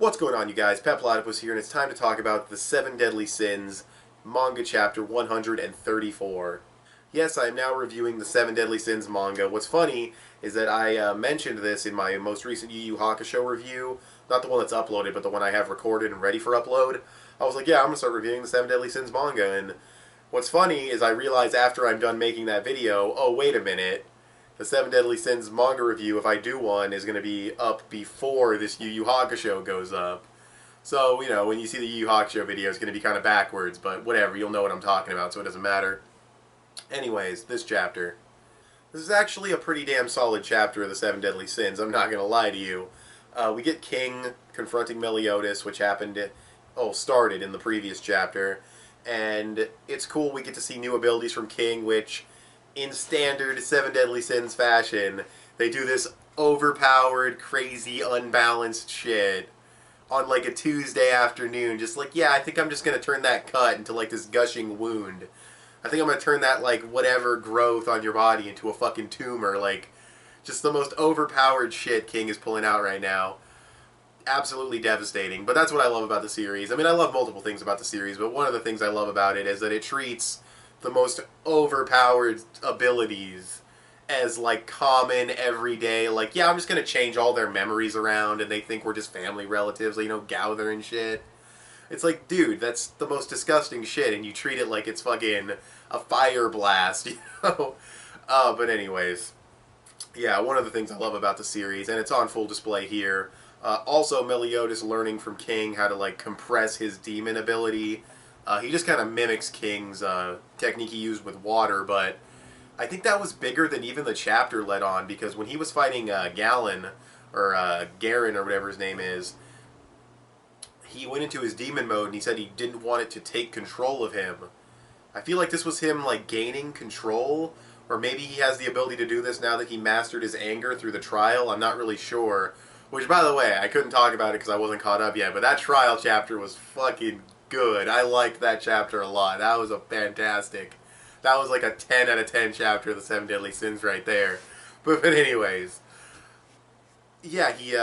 What's going on, you guys? Petplatypus here, and it's time to talk about the 7 Deadly Sins, manga chapter 134. Yes, I am now reviewing the 7 Deadly Sins manga. What's funny is that I mentioned this in my most recent Yu Yu Hakusho review, not the one that's uploaded, but the one I have recorded and ready for upload. I was like, yeah, I'm going to start reviewing the 7 Deadly Sins manga, and what's funny is I realized after I'm done making that video, oh, wait a minute, the 7 Deadly Sins manga review, if I do one, is going to be up before this Yu Yu Hakusho goes up. So, you know, when you see the Yu Yu Hakusho video, it's going to be kind of backwards, but whatever, you'll know what I'm talking about, so it doesn't matter. Anyways, this chapter. This is actually a pretty damn solid chapter of the 7 Deadly Sins, I'm not going to lie to you. We get King confronting Meliodas, which started in the previous chapter, and it's cool we get to see new abilities from King, which, in standard 7 Deadly Sins fashion, they do this overpowered, crazy, unbalanced shit on like a Tuesday afternoon. Just like, yeah, I think I'm just going to turn that cut into like this gushing wound. I think I'm going to turn that like whatever growth on your body into a fucking tumor. Like, just the most overpowered shit King is pulling out right now. Absolutely devastating. But that's what I love about the series. I mean, I love multiple things about the series, but one of the things I love about it is that it treats the most overpowered abilities as like common everyday, like, yeah, I'm just gonna change all their memories around and they think we're just family relatives, you know, Gowther and shit. It's like, dude, that's the most disgusting shit, and you treat it like it's fucking a fire blast, you know? But anyways, yeah, one of the things I love about the series, and it's on full display here, also Meliodas learning from King how to like compress his demon ability. He just kind of mimics King's technique he used with water, but I think that was bigger than even the chapter led on, because when he was fighting Galen, or Garen, or whatever his name is, he went into his demon mode and he said he didn't want it to take control of him. I feel like this was him like gaining control, or maybe he has the ability to do this now that he mastered his anger through the trial. I'm not really sure. Which, by the way, I couldn't talk about it because I wasn't caught up yet, but that trial chapter was fucking good. I liked that chapter a lot. That was a fantastic. That was like a 10 out of 10 chapter of the 7 Deadly Sins right there. But anyways, yeah, he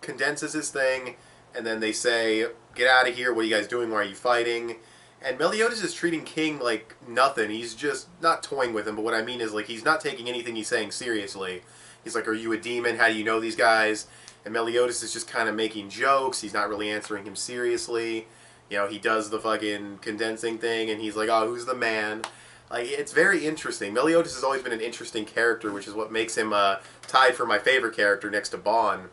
condenses his thing, and then they say, get out of here, what are you guys doing, why are you fighting? And Meliodas is treating King like nothing. He's just not toying with him, but what I mean is, like, he's not taking anything he's saying seriously. He's like, are you a demon? How do you know these guys? And Meliodas is just kind of making jokes. He's not really answering him seriously. You know, he does the fucking condensing thing, and he's like, oh, who's the man? Like, it's very interesting. Meliodas has always been an interesting character, which is what makes him tied for my favorite character next to Bon.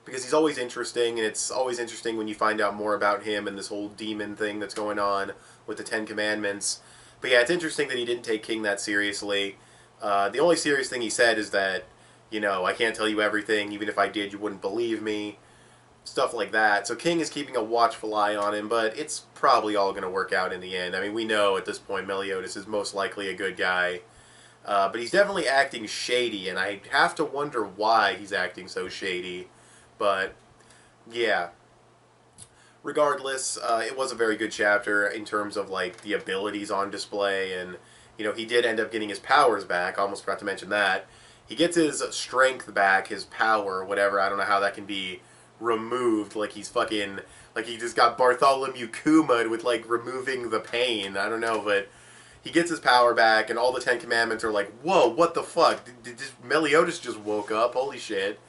Because he's always interesting, and it's always interesting when you find out more about him and this whole demon thing that's going on with the 10 Commandments. But yeah, it's interesting that he didn't take King that seriously. The only serious thing he said is that, you know, I can't tell you everything. Even if I did, you wouldn't believe me. Stuff like that. So King is keeping a watchful eye on him, but it's probably all going to work out in the end. I mean, we know at this point Meliodas is most likely a good guy. But he's definitely acting shady, and I have to wonder why he's acting so shady. But, yeah. Regardless, it was a very good chapter in terms of, like, the abilities on display, and, you know, he did end up getting his powers back. I almost forgot to mention that. He gets his strength back, his power, whatever. I don't know how that can be removed, like he's fucking, like he just got Bartholomew Kuma'd with like removing the pain. I don't know, but he gets his power back, and all the 10 Commandments are like, whoa, what the fuck? Did Meliodas just woke up? Holy shit.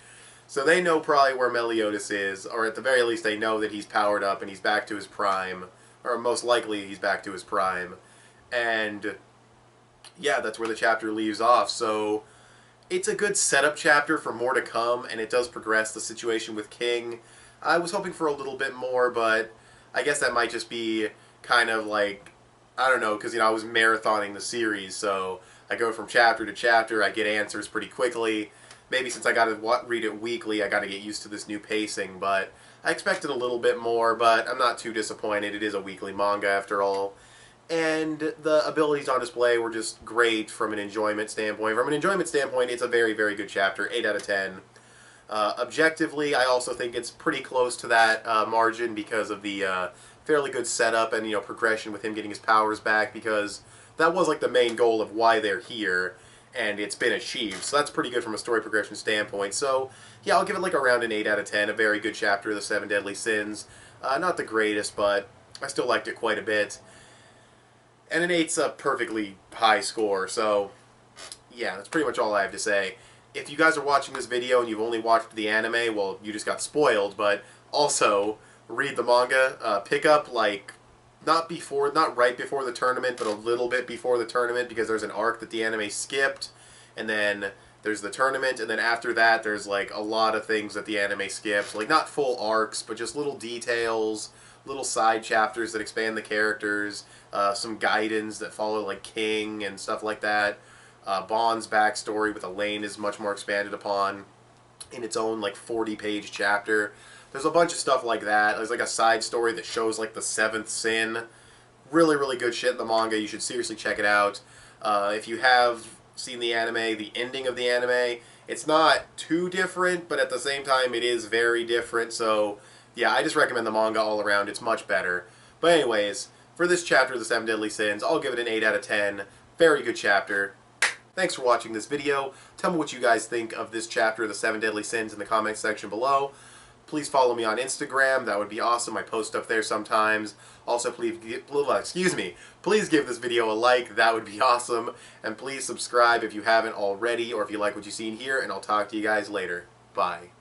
So they know probably where Meliodas is, or at the very least they know that he's powered up and he's back to his prime, or most likely he's back to his prime. And yeah, that's where the chapter leaves off. So it's a good setup chapter for more to come, and it does progress the situation with King. I was hoping for a little bit more, but I guess that might just be kind of like, I don't know, because, you know, I was marathoning the series, so I go from chapter to chapter, I get answers pretty quickly. Maybe since I got to read it weekly, I got to get used to this new pacing, but I expected a little bit more, but I'm not too disappointed. It is a weekly manga after all. And the abilities on display were just great from an enjoyment standpoint. From an enjoyment standpoint, it's a very, very good chapter, 8 out of 10. Objectively, I also think it's pretty close to that margin because of the fairly good setup and, you know, progression with him getting his powers back, because that was like the main goal of why they're here. and it's been achieved. So that's pretty good from a story progression standpoint. So yeah, I'll give it like around an 8 out of 10. A very good chapter of the Seven Deadly Sins. Not the greatest, but I still liked it quite a bit. And an 8's a perfectly high score, so yeah, that's pretty much all I have to say. If you guys are watching this video and you've only watched the anime, well, you just got spoiled, but also read the manga. Pick up, like, not right before the tournament, but a little bit before the tournament, because there's an arc that the anime skipped, and then there's the tournament, and then after that there's, like, a lot of things that the anime skipped. Like, not full arcs, but just little details, little side chapters that expand the characters, some guidance that follow, like, King and stuff like that. Bond's backstory with Elaine is much more expanded upon in its own, like, 40-page chapter. There's a bunch of stuff like that. There's, like, a side story that shows, like, the seventh sin. Really, really good shit in the manga. You should seriously check it out. If you have seen the anime, the ending of the anime, it's not too different, but at the same time, it is very different. So, yeah, I just recommend the manga all around. It's much better. But anyways, for this chapter of the Seven Deadly Sins, I'll give it an 8 out of 10. Very good chapter. Thanks for watching this video. Tell me what you guys think of this chapter of the Seven Deadly Sins in the comments section below. Please follow me on Instagram. That would be awesome. I post up there sometimes. Also, please give this video a like. That would be awesome. And please subscribe if you haven't already, or if you like what you've seen here, and I'll talk to you guys later. Bye.